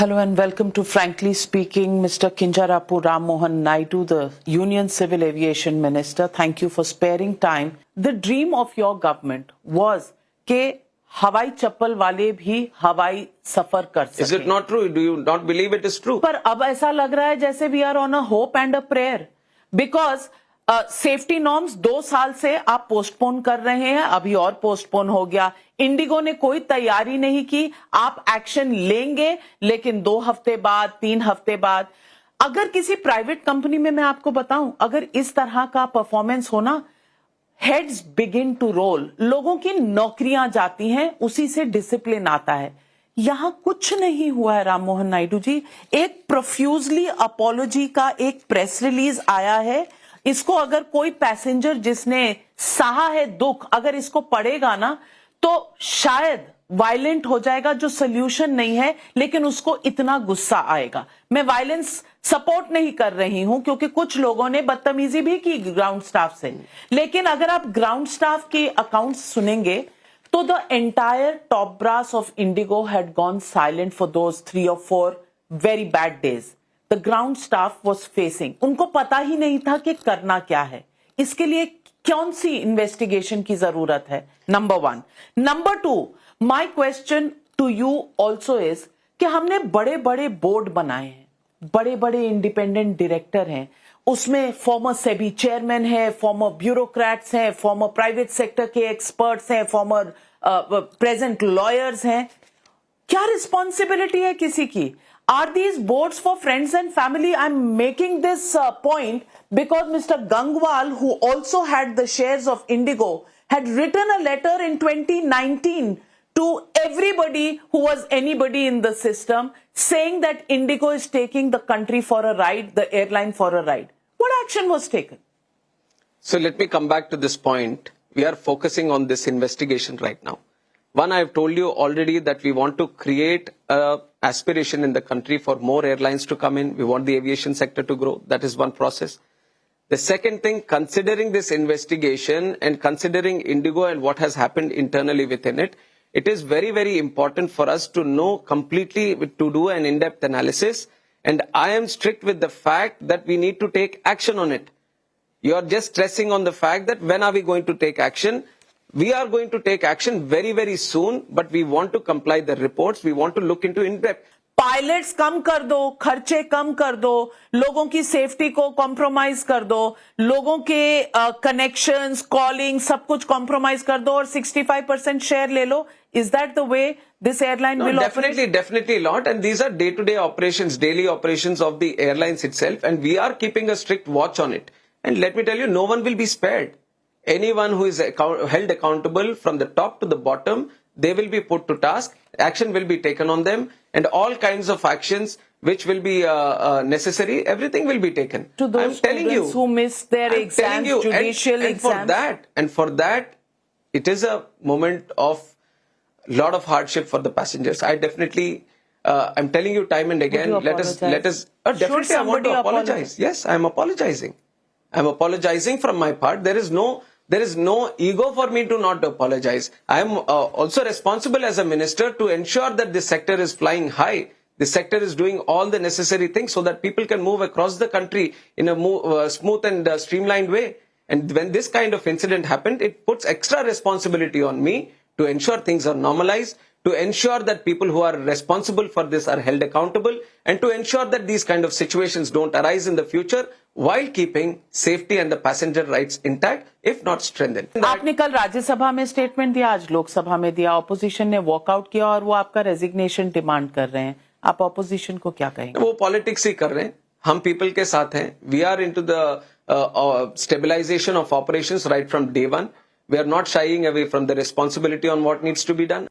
Hello and welcome to Frankly Speaking. Mr. Kinjarapu Ram Mohan Naidu, the Union Civil Aviation Minister, thank you for sparing time. The dream of your government was कि हवाई चप्पल वाले भी हवाई सफर कर सकें. Is it not true? Do you not believe it is true? पर अब ऐसा लग रहा है जैसे we are on a hope and a prayer because safety norms 2 साल से आप पोस्टपोन कर रहे हैं, अभी और पोस्टपोन हो गया. इंडिगो ने कोई तैयारी नहीं की. आप एक्शन लेंगे लेकिन 2 हफ्ते बाद, 3 हफ्ते बाद. अगर किसी प्राइवेट कंपनी में मैं आपको बताऊं, अगर इस तरह का परफॉर्मेंस होना, हेड्स बिगिन टू रोल, लोगों की नौकरियां जाती हैं, उसी से डिसिप्लिन आता है. यहां कुछ नहीं हुआ है राम मोहन नायडू जी. एक प्रोफ्यूजली अपॉलॉजी का एक प्रेस रिलीज आया है. इसको अगर कोई पैसेंजर जिसने सहा है दुख, अगर इसको पढ़ेगा ना तो शायद वायलेंट हो जाएगा, जो सोल्यूशन नहीं है, लेकिन उसको इतना गुस्सा आएगा. मैं वायलेंस सपोर्ट नहीं कर रही हूं क्योंकि कुछ लोगों ने बदतमीजी भी की ग्राउंड स्टाफ से, लेकिन अगर आप ग्राउंड स्टाफ के अकाउंट्स सुनेंगे तो the entire top brass of IndiGo had gone silent for those 3 or 4 very bad days. The ground staff was facing, उनको पता ही नहीं था कि करना क्या है. इसके लिए कौन सी इन्वेस्टिगेशन की जरूरत है? Number 1. Number 2, my question to you also is कि हमने बड़े बड़े बोर्ड बनाए हैं, बड़े बड़े इंडिपेंडेंट डायरेक्टर हैं, उसमें फॉर्मर सेबी चेयरमैन है, फॉर्मर ब्यूरोक्रेट्स हैं, फॉर्मर प्राइवेट सेक्टर के एक्सपर्ट्स हैं, फॉर्मर प्रेजेंट लॉयर्स हैं. क्या रिस्पॉन्सिबिलिटी है किसी की? Are these boards for friends and family? I'm making this point because Mr. Gangwal, who also had the shares of Indigo, had written a letter in 2019 to everybody who was anybody in the system saying that Indigo is taking the country for a ride, the airline for a ride. What action was taken? So let me come back to this point. We are focusing on this investigation right now. One, I have told you already that we want to create a aspiration in the country for more airlines to come in. We want the aviation sector to grow. That is one process. The second thing, considering this investigation and considering Indigo and what has happened internally within it, it is very, very important for us to know completely, to do an in-depth analysis. And I am strict with the fact that we need to take action on it. You are just stressing on the fact that when are we going to take action? We are going to take action very, very soon, but we want to comply the reports. We want to look into in-depth. Pilots कम कर दो, खर्चे कम कर दो, लोगों की safety को compromise कर दो, लोगों के कनेक्शंस, कॉलिंग, सब कुछ कॉम्प्रोमाइज कर दो और 65% शेयर ले लो. Is that the way this airline will operate? Definitely not. And these are day-to-day operations, daily operations of the airlines itself. And we are keeping a strict watch on it. And let me tell you, no one will be spared. Anyone who is held accountable from the top to the bottom, they will be put to task. Action will be taken on them, and all kinds of actions which will be necessary, everything will be taken. To those students who missed their exams, judicial exams. And for that, it is a moment of lot of hardship for the passengers. I definitely, I'm telling you time and again, let us, definitely I want to apologize. Yes, I'm apologizing. I'm apologizing from my part. There is no ego for me to not apologize. I am also responsible as a minister to ensure that this sector is flying high. This sector is doing all the necessary things so that people can move across the country in a smooth and streamlined way. And when this kind of incident happened, it puts extra responsibility on me to ensure things are normalized, to ensure that people who are responsible for this are held accountable, and to ensure that these kind of situations don't arise in the future while keeping safety and the passenger rights intact, if not strengthened. आपने कल राज्यसभा में statement दिया, आज लोकसभा में दिया. Opposition ने walkout किया और वो आपका रेजिग्नेशन डिमांड कर रहे हैं. आप ऑपोजिशन को क्या कहेंगे? वो पॉलिटिक्स ही कर रहे हैं. हम पीपल के साथ हैं. We are into the stabilisation of operations right from day one. We are not shying away from the responsibility on what needs to be done.